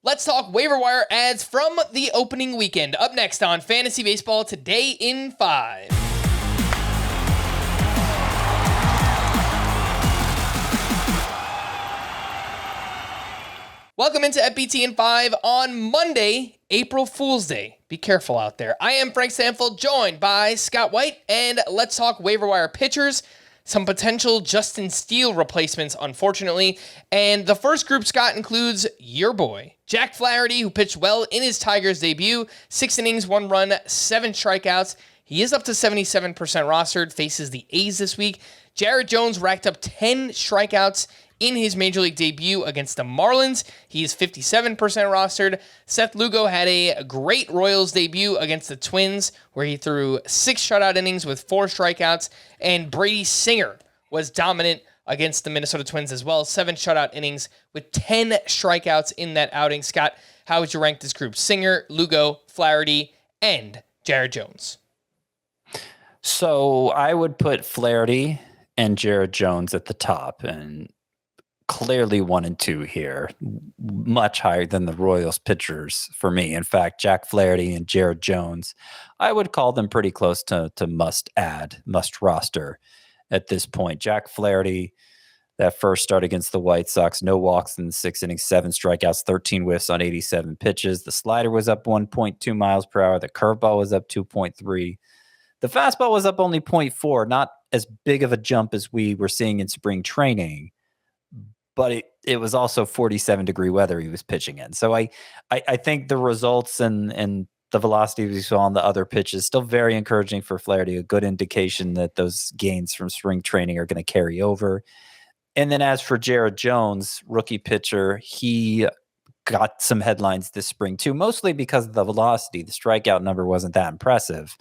Let's talk waiver wire ads from the opening weekend. Up next on Fantasy Baseball Today in 5. Welcome into FBT in 5 on Monday, April Fool's Day. Be careful out there. I am Frank Stanfield, joined by Scott White, and let's talk waiver wire pitchers. Some potential Justin Steele replacements, unfortunately. And the first group, Scott, includes your boy, Jack Flaherty, who pitched well in his Tigers debut. 6 innings, 1 run, 7 strikeouts. He is up to 77% rostered, faces the A's this week. Jared Jones racked up 10 strikeouts in his Major League debut against the Marlins. He is 57% rostered. Seth Lugo had a great Royals debut against the Twins, where he threw 6 shutout innings with 4 strikeouts. And Brady Singer was dominant against the Minnesota Twins as well. 7 shutout innings with 10 strikeouts in that outing. Scott, how would you rank this group? Singer, Lugo, Flaherty, and Jared Jones. So I would put Flaherty and Jared Jones at the top, and clearly 1 and 2 here, much higher than the Royals pitchers for me. In fact, Jack Flaherty and Jared Jones, I would call them pretty close to must roster at this point. Jack Flaherty, that first start against the White Sox, no walks in the 6 innings, 7 strikeouts, 13 whiffs on 87 pitches. The slider was up 1.2 miles per hour. The curveball was up 2.3. The fastball was up only 0.4, not as big of a jump as we were seeing in spring training, but it was also 47-degree weather he was pitching in. So I think the results and the velocity we saw on the other pitches still very encouraging for Flaherty, a good indication that those gains from spring training are going to carry over. And then as for Jared Jones, rookie pitcher, he got some headlines this spring too, mostly because of the velocity. The strikeout number wasn't that impressive,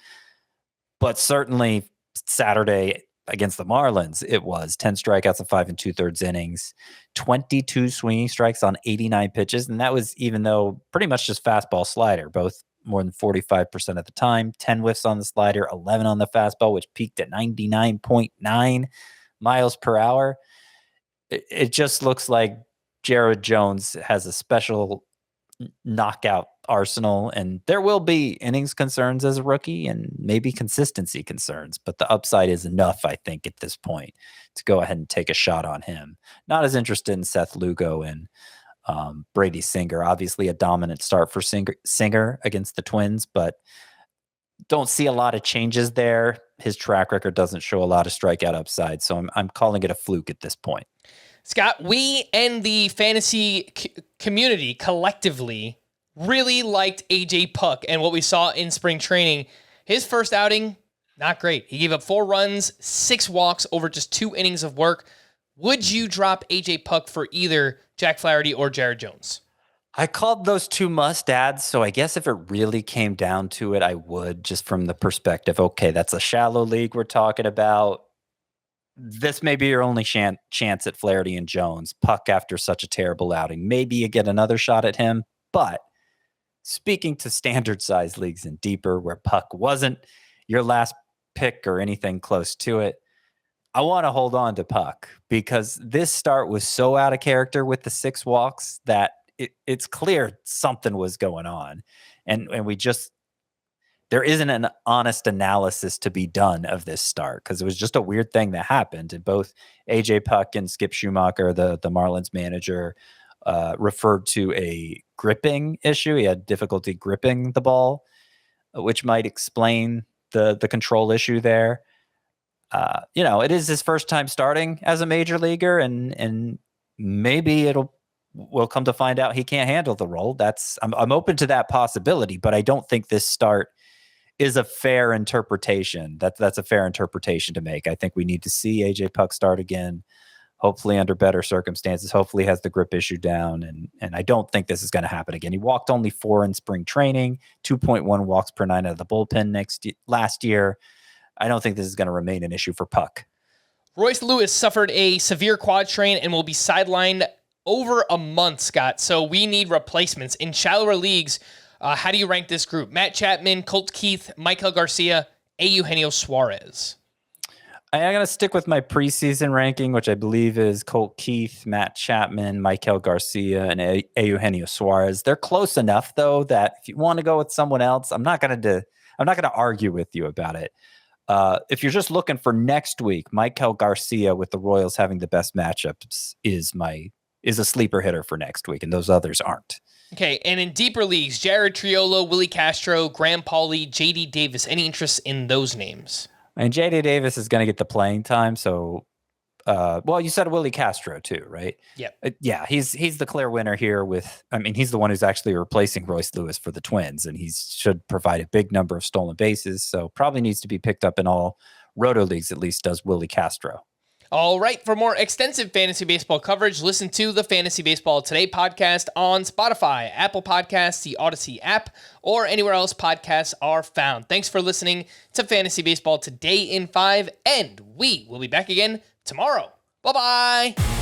but certainly Saturday against the Marlins, it was 10 strikeouts in 5 2/3 innings, 22 swinging strikes on 89 pitches. And that was even though pretty much just fastball slider, both more than 45% of the time, 10 whiffs on the slider, 11 on the fastball, which peaked at 99.9 miles per hour. It just looks like Jared Jones has a special knockout arsenal, and there will be innings concerns as a rookie and maybe consistency concerns, but the upside is enough, I think, at this point to go ahead and take a shot on him. Not as interested in Seth Lugo and Brady Singer. Obviously a dominant start for Singer against the Twins, but don't see a lot of changes there. His track record doesn't show a lot of strikeout upside, so I'm calling it a fluke at this point. Scott, we and the fantasy community collectively really liked AJ Puk and what we saw in spring training. His first outing, not great. He gave up 4 runs, 6 walks over just 2 innings of work. Would you drop AJ Puk for either Jack Flaherty or Jared Jones? I called those 2 must-adds, so I guess if it really came down to it, I would, just from the perspective, okay, that's a shallow league we're talking about. This may be your only chance at Flaherty and Jones. Puk after such a terrible outing. Maybe you get another shot at him, but speaking to standard size leagues and deeper where Puk wasn't your last pick or anything close to it, I want to hold on to Puk because this start was so out of character with the 6 walks that it's clear something was going on. And there isn't an honest analysis to be done of this start because it was just a weird thing that happened. And both AJ Puk and Skip Schumacher, the Marlins manager, referred to a gripping issue. He had difficulty gripping the ball, which might explain the control issue there. It is his first time starting as a major leaguer, and maybe we'll come to find out he can't handle the role. I'm open to that possibility, but I don't think this start is a fair interpretation. That's a fair interpretation to make. I think we need to see AJ Puk start again, hopefully under better circumstances, hopefully has the grip issue down. And I don't think this is going to happen again. He walked only 4 in spring training, 2.1 walks per 9 out of the bullpen last year. I don't think this is going to remain an issue for Puk. Royce Lewis suffered a severe quad strain and will be sidelined over a month, Scott. So we need replacements. In shallower leagues, how do you rank this group? Matt Chapman, Colt Keith, Michael Garcia, Eugenio Suarez. I'm going to stick with my preseason ranking, which I believe is Colt Keith, Matt Chapman, Michael Garcia, and Eugenio Suarez. They're close enough, though, that if you want to go with someone else, I'm not going to argue with you about it. If you're just looking for next week, Michael Garcia with the Royals having the best matchups is a sleeper hitter for next week, and those others aren't. Okay, and in deeper leagues, Jared Triolo, Willie Castro, Graham Pauley, J.D. Davis. Any interest in those names? And J.D. Davis is going to get the playing time, so well, you said Willie Castro too, right? Yep. Yeah, he's the clear winner here he's the one who's actually replacing Royce Lewis for the Twins, and he should provide a big number of stolen bases, so probably needs to be picked up in all roto leagues, at least does Willie Castro. All right, for more extensive fantasy baseball coverage, listen to the Fantasy Baseball Today podcast on Spotify, Apple Podcasts, the Audacy app, or anywhere else podcasts are found. Thanks for listening to Fantasy Baseball Today in 5, and we will be back again tomorrow. Bye-bye.